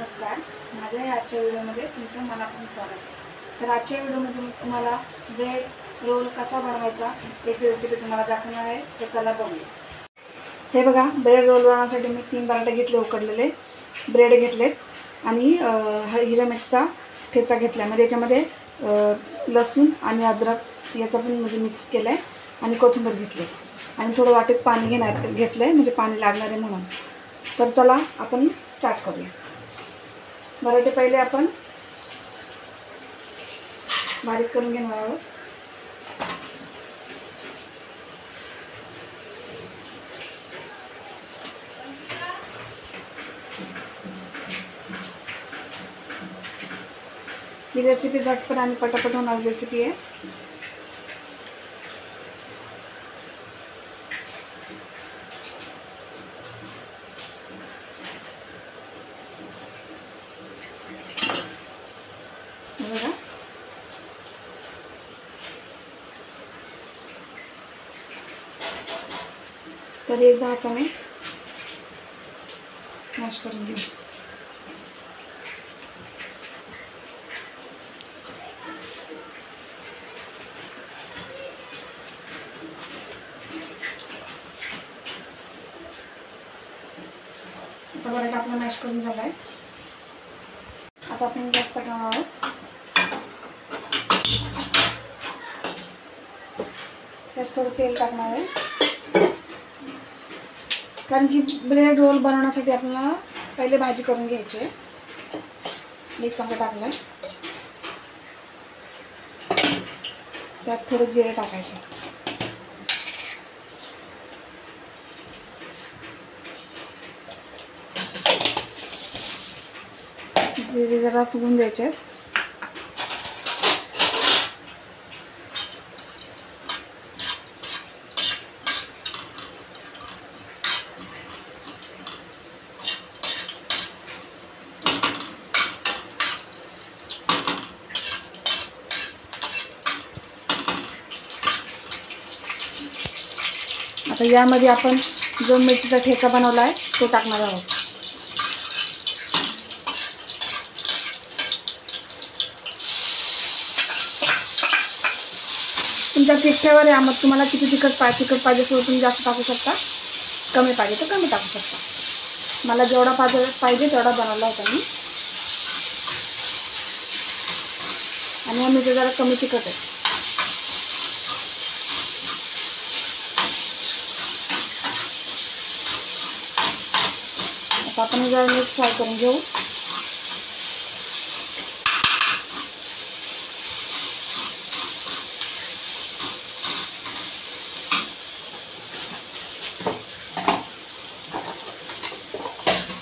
नमस्कार. माझ्या या आजच्या व्हिडिओमध्ये तुमचं मनापासून स्वागत. तर आजच्या व्हिडिओमध्ये मी तुम्हाला ब्रेड रोल कसा बनवायचा याची रेसिपी तुम्हाला दाखवणार आहे. तर चला बघूया. हे बघा, ब्रेड रोल बनवण्यासाठी मी 3 बटाटे घेतले, उकडलेले ब्रेड घेतलेत आणि हिरव्या मिरचीचा ठेचा घेतला. म्हणजे याच्यामध्ये लसूण आणि अद्रक याचा पण म्हणजे मिक्स केलं आहे आणि कोथिंबीर घेतली आणि थोडं वाटीत पाणी घेतलं आहे म्हणजे पाणी लागणार आहे म्हणून. तर चला आपण स्टार्ट करूया. बटाटे पहिले आपण बारीक करून घेणार आहोत. ही रेसिपी झटपट आणि पटापट होणारी रेसिपी आहे. बघा, तर एकदा हाताने मॅश करून घेऊ. आता बटाटा आपला मॅश करून झाला आहे. आता आपण गॅस पेटवणार आहोत. त्यात थोडं तेल टाकणार आहे कारण की ब्रेड रोल बनवण्यासाठी आपल्याला पहिले भाजी करून घ्यायची आहे. एक चमचा टाकलं. त्यात थोडे जिरे टाकायचे. जिरे जरा फुगून द्यायचे. आता यामध्ये आपण जो मिरचीचा ठेचा बनवला आहे तो टाकणार आहोत. तुमच्या तिखट्यावर आहे. मग तुम्हाला किती तिखट पाहिजे तर तुम्ही जास्त टाकू शकता, कमी पाहिजे तर कमी टाकू शकता. मला जेवढा पाहिजे तेवढा बनवला होता मी. आणि या मिरची जरा कमी तिखट आहे. आता आपण जरा नीट फ्राय करून घेऊ.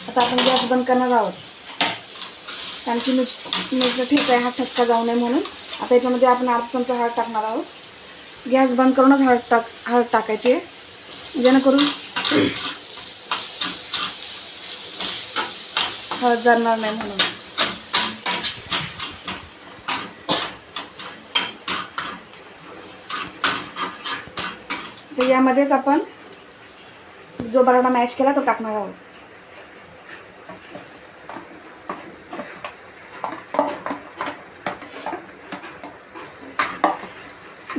आता आपण गॅस बंद करणार आहोत कारण की मिरचीचा ठेचा आहे, हा ठसका जाऊ नये म्हणून. आता याच्यामध्ये आपण अर्धा चमचा हळद टाकणार आहोत. गॅस बंद करूनच हळद टाकायची आहे जेणेकरून हळद जाणार नाही म्हणून. तर यामध्येच आपण जो बटाटा मॅश केला तो टाकणार आहोत.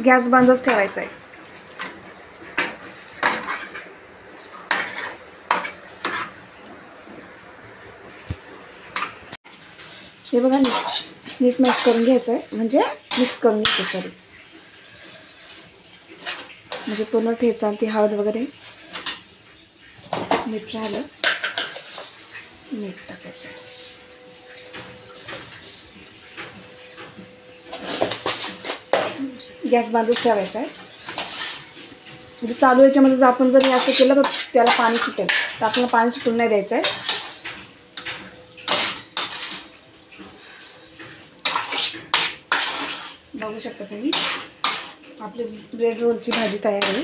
गॅस बंदच ठेवायचा आहे. हे बघा, नीट मॅश करून घ्यायचं आहे म्हणजे मिक्स करून घ्यायचं. सॉरी, म्हणजे पूर्ण ठेचा ती हळद वगैरे मीठ राहिलं, मीठ टाकायचं. गॅस बांधून ठेवायचा आहे. म्हणजे चालू याच्यामध्ये जर आपण जर असं केलं तर त्याला पाणी सुटेल, तर आपल्याला पाणी सुटून नाही द्यायचं आहे. बघू शकता तुम्ही, आपली ब्रेड रोलची भाजी तयार आहे.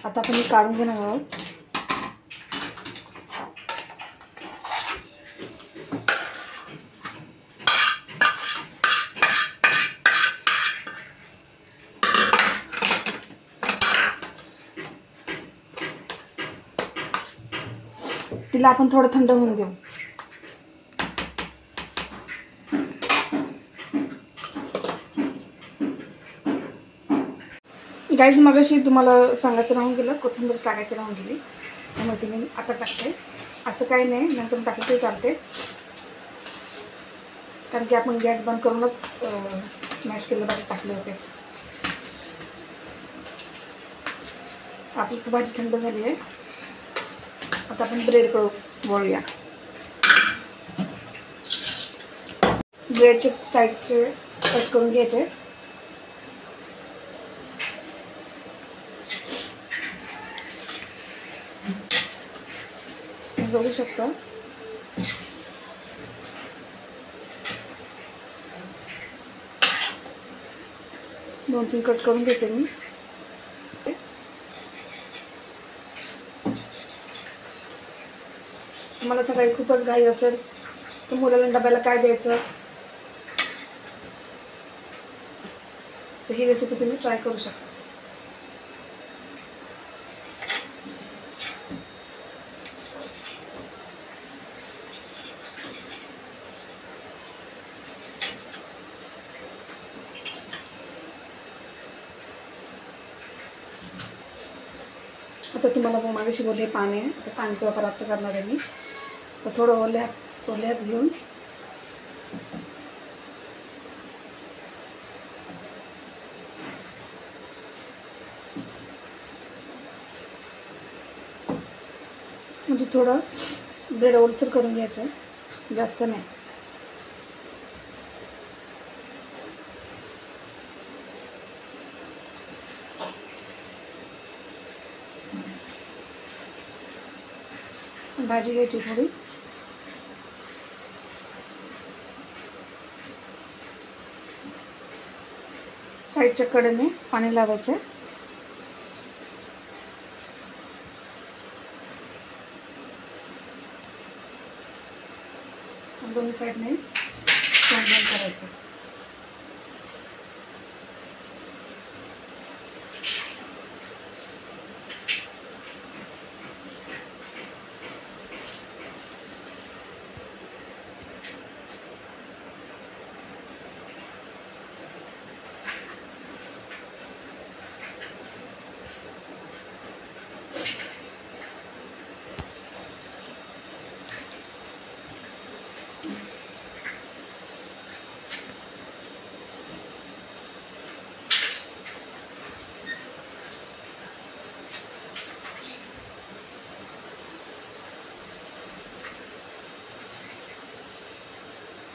आता आपण हे काढून घेणार आहोत. तिला आपण थोडं थंड होऊन देऊ. गाईज मगाशी तुम्हाला सांगायचं राहून गेलं, कोथिंबीर टाकायची राहून गेली, त्यामुळे ती मी आता टाकते. असं काही नाही, नंतर टाकलं तरी चालते, कारण की आपण गॅस बंद करूनच मॅश केलेलं बटाटे टाकले होते. आपली तर भाजी थंड झाली आहे. आता आपण ब्रेड वळूया. ब्रेडचे साईडचे कट करून घ्यायचे. बघू शकता दोन तीन कट करून घेते मी. तुम्हाला सकाळी खूपच घाई असेल तर मुलाला डब्याला काय द्यायचं, तर ही रेसिपी तुम्ही ट्राय करू शकता. आता तुम्हाला मागाशी बोलले पाणी आहे, तर पाण्याचा वापर आता करणार आहे मी. तर थोडं ओल्यात घेऊन म्हणजे थोडं ब्रेड ओलसर करून घ्यायचं आहे, जास्त नाही. भाजी घ्यायची थोडी. साईडच्या कडेने पाणी लावायचं. दोन्ही साईडने बंद करायचं.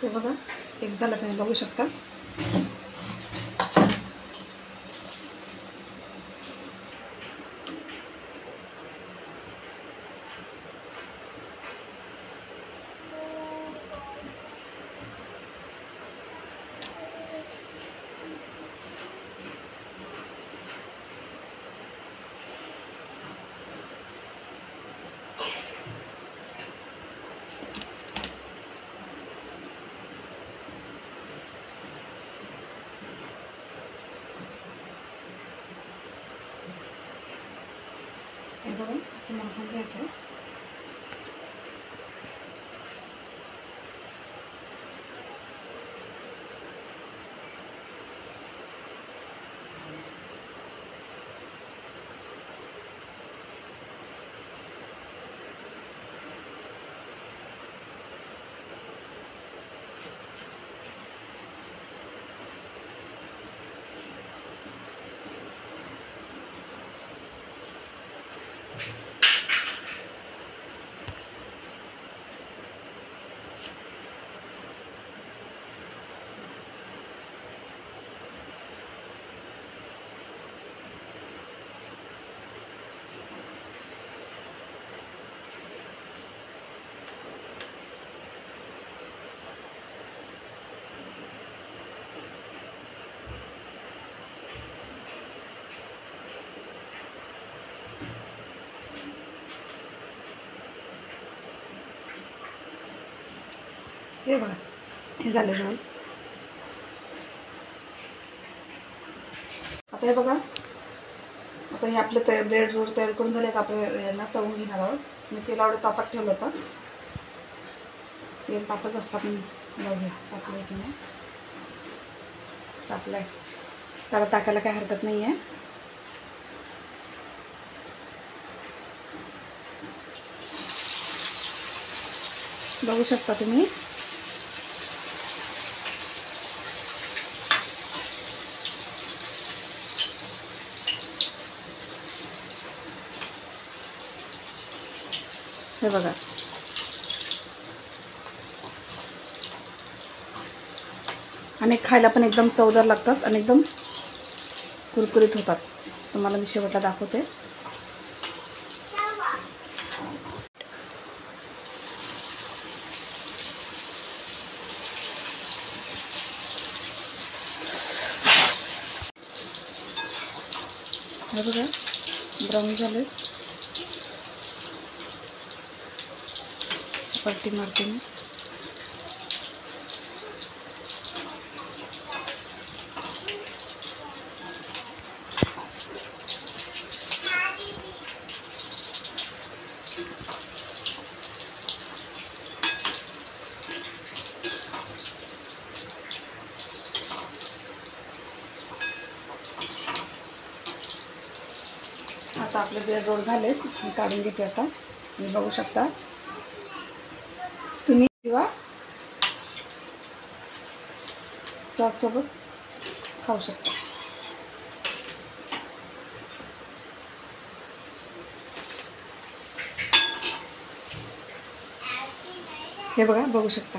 हे बघा, एक झालं तुम्ही बघू शकता. हे बघा, असं मळून घ्यायचं. हे बघा, हे झालं रोल. आता हे बघा, आता हे आपले ब्रेड रोल तयार करून झाले. आता आपले यांना तळून घेणार आहोत. मी तेल आवडे तापात ठेवलं होतं. तेल तापत असलं आपण बघूया. तापलं की नाही. तापलं आहे. त्याला टाकायला काही हरकत नाही आहे. बघू शकता तुम्ही. हे बघा. आणि खायला पण एकदम चवदार लागतात आणि एकदम कुरकुरीत होतात. तुम्हाला मी शेवटला दाखवते. हे बघा ब्राऊन झाले. पलटी मारते मी. आता आपले ब्रेड रोल झाले. मी काढून घेते. आता तुम्ही बघू शकता. तुम्ही किंवा सॉससोबत खाऊ शकता. हे बघा बघू शकता.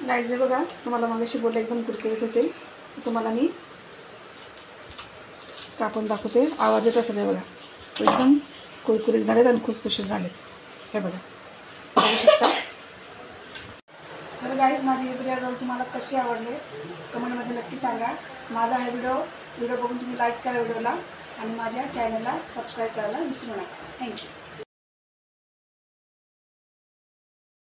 गाईज हे बघा तुम्हाला मगाशी बोलले एकदम कुरकुरीत होते. तुम्हाला मी कापून दाखवते. आवाज येत असेल. हे बघा एकदम कुरकुरीत झालेत आणि खुसखुशीत झालेत. हे बघा बघू शकता. तर गाईज माझे हे ब्रेड रोल तुम्हाला कसे आवडले कमेंटमध्ये नक्की सांगा. माझा हा व्हिडिओ बघून तुम्ही लाईक करा व्हिडिओला आणि माझ्या चॅनलला सबस्क्राईब करायला विसरू नका. थँक्यू.